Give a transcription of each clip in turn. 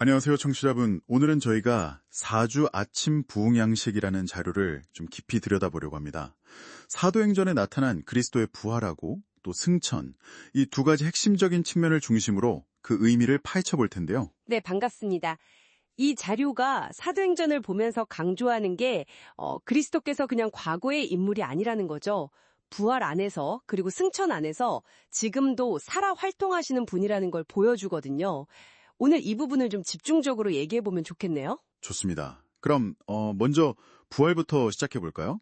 안녕하세요, 청취자분. 오늘은 저희가 사주 아침 부흥양식이라는 자료를 좀 깊이 들여다보려고 합니다. 사도행전에 나타난 그리스도의 부활하고 또 승천, 이 두 가지 핵심적인 측면을 중심으로 그 의미를 파헤쳐 볼 텐데요. 네, 반갑습니다. 이 자료가 사도행전을 보면서 강조하는 게 그리스도께서 그냥 과거의 인물이 아니라는 거죠. 부활 안에서 그리고 승천 안에서 지금도 살아 활동하시는 분이라는 걸 보여주거든요. 오늘 이 부분을 좀 집중적으로 얘기해 보면 좋겠네요. 좋습니다. 그럼 먼저 부활부터 시작해 볼까요?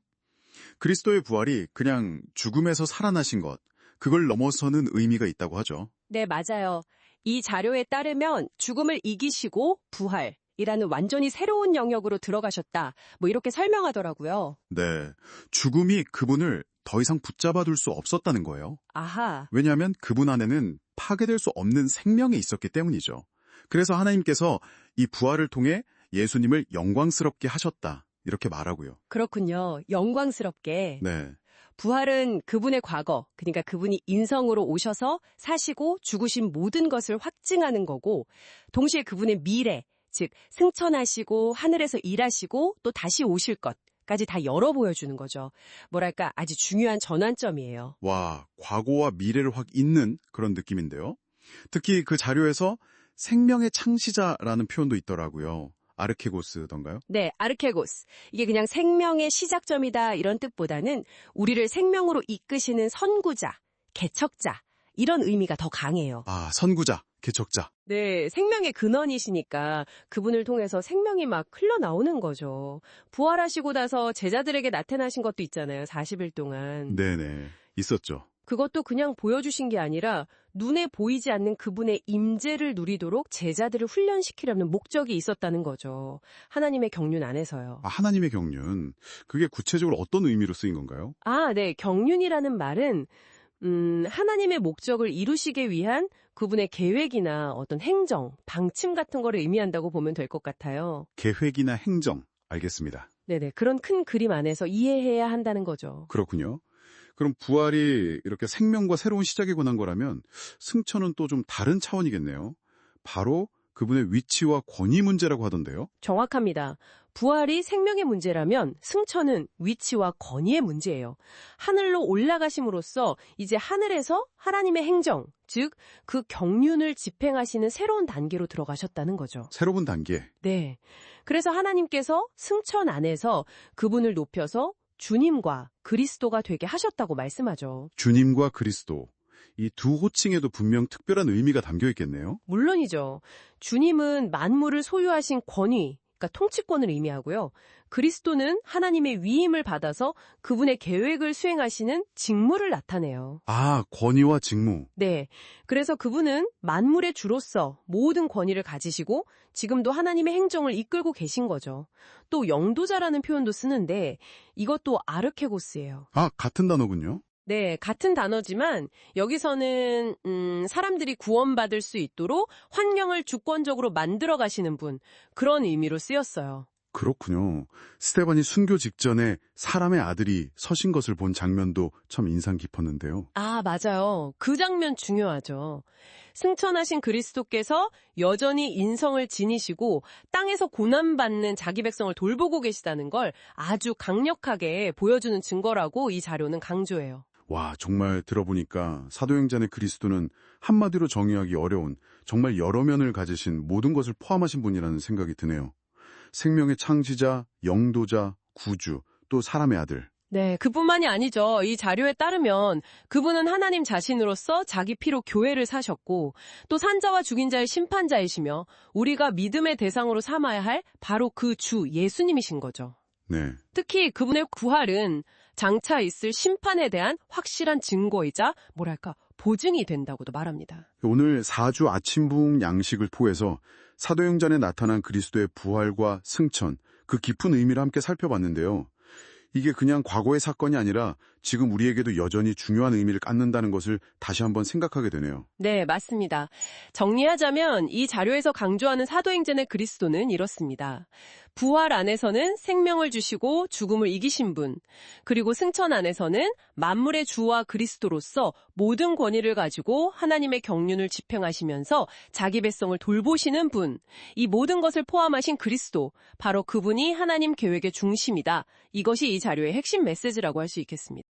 그리스도의 부활이 그냥 죽음에서 살아나신 것, 그걸 넘어서는 의미가 있다고 하죠. 네, 맞아요. 이 자료에 따르면 죽음을 이기시고 부활이라는 완전히 새로운 영역으로 들어가셨다. 이렇게 설명하더라고요. 네, 죽음이 그분을 더 이상 붙잡아 둘 수 없었다는 거예요. 아하. 왜냐하면 그분 안에는 파괴될 수 없는 생명이 있었기 때문이죠. 그래서 하나님께서 이 부활을 통해 예수님을 영광스럽게 하셨다. 이렇게 말하고요. 그렇군요. 영광스럽게. 네, 부활은 그분의 과거, 그러니까 그분이 인성으로 오셔서 사시고 죽으신 모든 것을 확증하는 거고, 동시에 그분의 미래, 즉 승천하시고 하늘에서 일하시고 또 다시 오실 것까지 다 열어 보여주는 거죠. 뭐랄까 아주 중요한 전환점이에요. 와, 과거와 미래를 확 잇는 그런 느낌인데요. 특히 그 자료에서 생명의 창시자라는 표현도 있더라고요. 아르케고스던가요? 네, 아르케고스. 이게 그냥 생명의 시작점이다 이런 뜻보다는 우리를 생명으로 이끄시는 선구자, 개척자 이런 의미가 더 강해요. 아, 선구자, 개척자. 네, 생명의 근원이시니까 그분을 통해서 생명이 막 흘러나오는 거죠. 부활하시고 나서 제자들에게 나타나신 것도 있잖아요. 40일 동안. 네네, 있었죠. 그것도 그냥 보여주신 게 아니라 눈에 보이지 않는 그분의 임재를 누리도록 제자들을 훈련시키려는 목적이 있었다는 거죠. 하나님의 경륜 안에서요. 아, 하나님의 경륜. 그게 구체적으로 어떤 의미로 쓰인 건가요? 아, 네. 경륜이라는 말은 하나님의 목적을 이루시기 위한 그분의 계획이나 어떤 행정, 방침 같은 거를 의미한다고 보면 될 것 같아요. 계획이나 행정. 알겠습니다. 네네. 그런 큰 그림 안에서 이해해야 한다는 거죠. 그렇군요. 그럼 부활이 이렇게 생명과 새로운 시작에 관한 거라면 승천은 또 좀 다른 차원이겠네요. 바로 그분의 위치와 권위 문제라고 하던데요. 정확합니다. 부활이 생명의 문제라면 승천은 위치와 권위의 문제예요. 하늘로 올라가심으로써 이제 하늘에서 하나님의 행정, 즉 그 경륜을 집행하시는 새로운 단계로 들어가셨다는 거죠. 새로운 단계. 네. 그래서 하나님께서 승천 안에서 그분을 높여서 주님과 그리스도가 되게 하셨다고 말씀하죠. 주님과 그리스도. 이 두 호칭에도 분명 특별한 의미가 담겨 있겠네요. 물론이죠. 주님은 만물을 소유하신 권위, 그러니까 통치권을 의미하고요. 그리스도는 하나님의 위임을 받아서 그분의 계획을 수행하시는 직무를 나타내요. 아, 권위와 직무. 네. 그래서 그분은 만물의 주로서 모든 권위를 가지시고 지금도 하나님의 행정을 이끌고 계신 거죠. 또 영도자라는 표현도 쓰는데 이것도 아르케고스예요. 아, 같은 단어군요. 네, 같은 단어지만 여기서는 사람들이 구원받을 수 있도록 환경을 주권적으로 만들어 가시는 분, 그런 의미로 쓰였어요. 그렇군요. 스테반이 순교 직전에 사람의 아들이 서신 것을 본 장면도 참 인상 깊었는데요. 아, 맞아요. 그 장면 중요하죠. 승천하신 그리스도께서 여전히 인성을 지니시고 땅에서 고난받는 자기 백성을 돌보고 계시다는 걸 아주 강력하게 보여주는 증거라고 이 자료는 강조해요. 와, 정말 들어보니까 사도행전의 그리스도는 한마디로 정의하기 어려운 정말 여러 면을 가지신 모든 것을 포함하신 분이라는 생각이 드네요. 생명의 창시자, 영도자, 구주, 또 사람의 아들. 네, 그뿐만이 아니죠. 이 자료에 따르면 그분은 하나님 자신으로서 자기 피로 교회를 사셨고 또 산자와 죽인 자의 심판자이시며 우리가 믿음의 대상으로 삼아야 할 바로 그 주 예수님이신 거죠. 네. 특히 그분의 부활은 장차 있을 심판에 대한 확실한 증거이자 보증이 된다고도 말합니다. 오늘 4주 아침 부흥 양식을 통해서 사도행전에 나타난 그리스도의 부활과 승천, 그 깊은 의미를 함께 살펴봤는데요. 이게 그냥 과거의 사건이 아니라 지금 우리에게도 여전히 중요한 의미를 갖는다는 것을 다시 한번 생각하게 되네요. 네, 맞습니다. 정리하자면 이 자료에서 강조하는 사도행전의 그리스도는 이렇습니다. 부활 안에서는 생명을 주시고 죽음을 이기신 분, 그리고 승천 안에서는 만물의 주와 그리스도로서 모든 권위를 가지고 하나님의 경륜을 집행하시면서 자기 백성을 돌보시는 분, 이 모든 것을 포함하신 그리스도, 바로 그분이 하나님 계획의 중심이다. 이것이 이 자료의 핵심 메시지라고 할 수 있겠습니다.